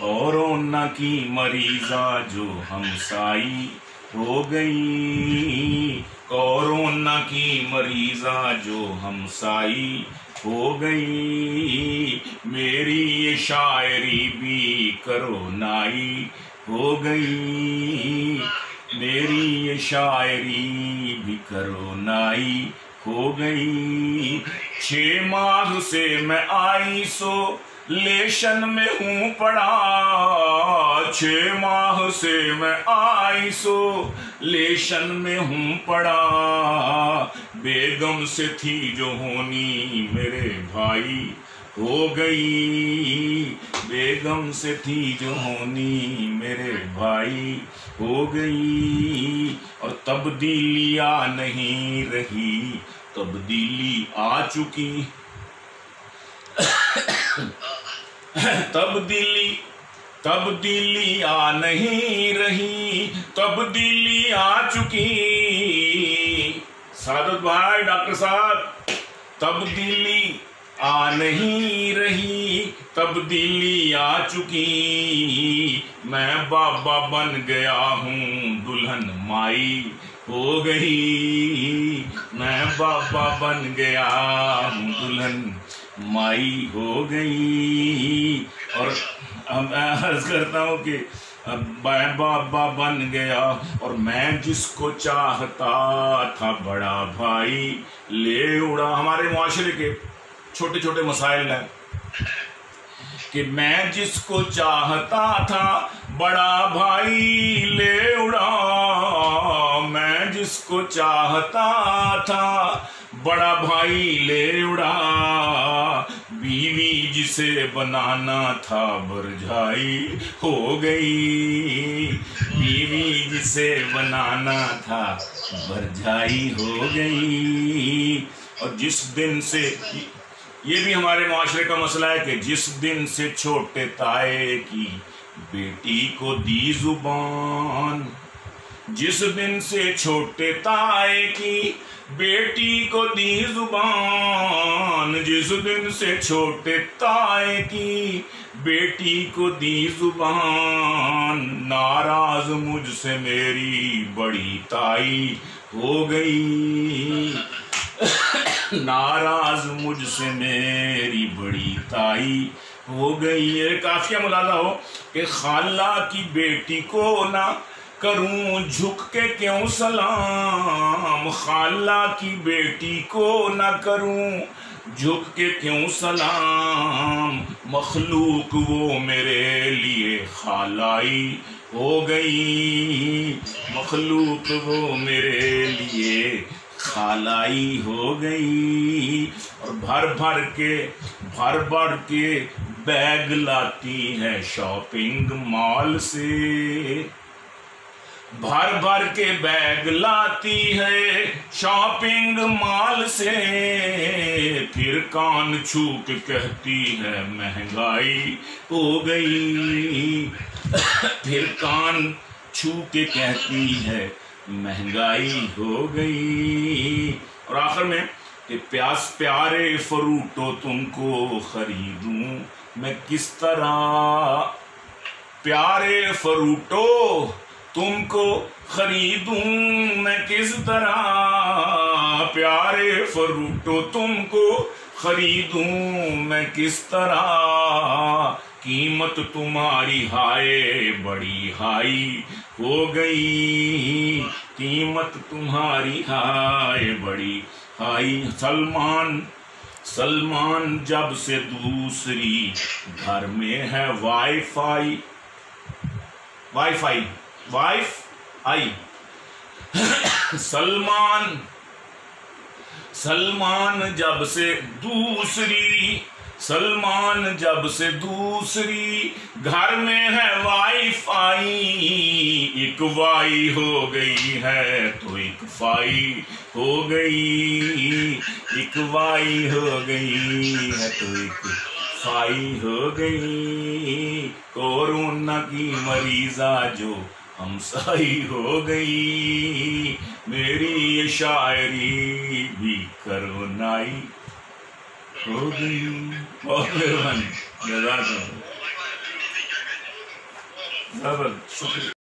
Corona की मरीजा जो हमसाई हो गई, कोरोना की मरीजा जो हमसाई हो गई, मेरी ये शायरी भी करोनाई हो गई, मेरी ये शायरी भी करोनाई हो गई। 6 माह से मैं आइसोलेशन में हूँ पड़ा, 6 माह से मैं आइसोलेशन में हूँ पड़ा, बेगम से थी जो होनी मेरे भाई हो गई, बेगम से थी जो होनी मेरे भाई हो गई। और तब्दीलियाँ नहीं रही, तब्दीली आ चुकी, तब्दीली आ नहीं रही, तब्दीली आ चुकी। सादत भाई डॉक्टर साहब, तब्दीली आ नहीं रही, तब्दीली आ चुकी, मैं बाबा बन गया हूँ दुल्हन माई हो गई, मैं बाबा बन गया हूँ दुल्हन माई हो गई। और मैं अर्ज करता हूँ कि मैं बाबा बन गया और मैं जिसको चाहता था बड़ा भाई ले उड़ा। हमारे मुआशरे के छोटे छोटे मसाइल हैं कि मैं जिसको चाहता था बड़ा भाई ले उड़ा, मैं जिसको चाहता था बड़ा भाई ले उड़ा, बीवी जिसे बनाना था बरझाई हो गई, बीवी जिसे बनाना था बरझाई हो गई। और जिस दिन से, ये भी हमारे माशरे का मसला है कि जिस दिन से छोटे ताए की बेटी को दी जुबान, जिस दिन से छोटे ताए की बेटी को दी जुबान, जिस दिन से छोटे ताए की बेटी को दी जुबान, नाराज मुझसे मेरी बड़ी ताई हो गई, नाराज मुझसे मेरी बड़ी ताई हो गई। ये काफिया मुलाजा हो कि खाला की बेटी को ना करूं झुक के क्यों सलाम, खाला की बेटी को ना करूं झुक के क्यों सलाम, मखलूक वो मेरे लिए खालाई हो गई, मखलूक वो मेरे लिए खालाई हो गई। और भर भर के बैग लाती है शॉपिंग मॉल से, भर भर के बैग लाती है शॉपिंग मॉल से, फिर कान छू के कहती है महंगाई हो गई, फिर कान छू के कहती है महंगाई हो गई। और आखिर में कि प्यारे फ्रूटो तुमको खरीदूं मैं किस तरह, प्यारे फ्रूटो तुमको खरीदूं मैं किस तरह, प्यारे फ्रूटो तुमको खरीदूं मैं किस तरह, कीमत तुम्हारी हाय बड़ी हाई हो गई, कीमत तुम्हारी हाय बड़ी हाई। सलमान जब से दूसरी घर में है वाईफाई सलमान जब से दूसरी घर में है वाईफाई, एक वाई हो गई है तो एक फाई हो गई, एक वाई हो गई है तो एक फाई हो गई, कोरोना की मरीजा जो हमसाई हो गई, मेरी ये शायरी भी करोनाई हो गई। बहुत मेहरबानी। زبردست، شکریہ.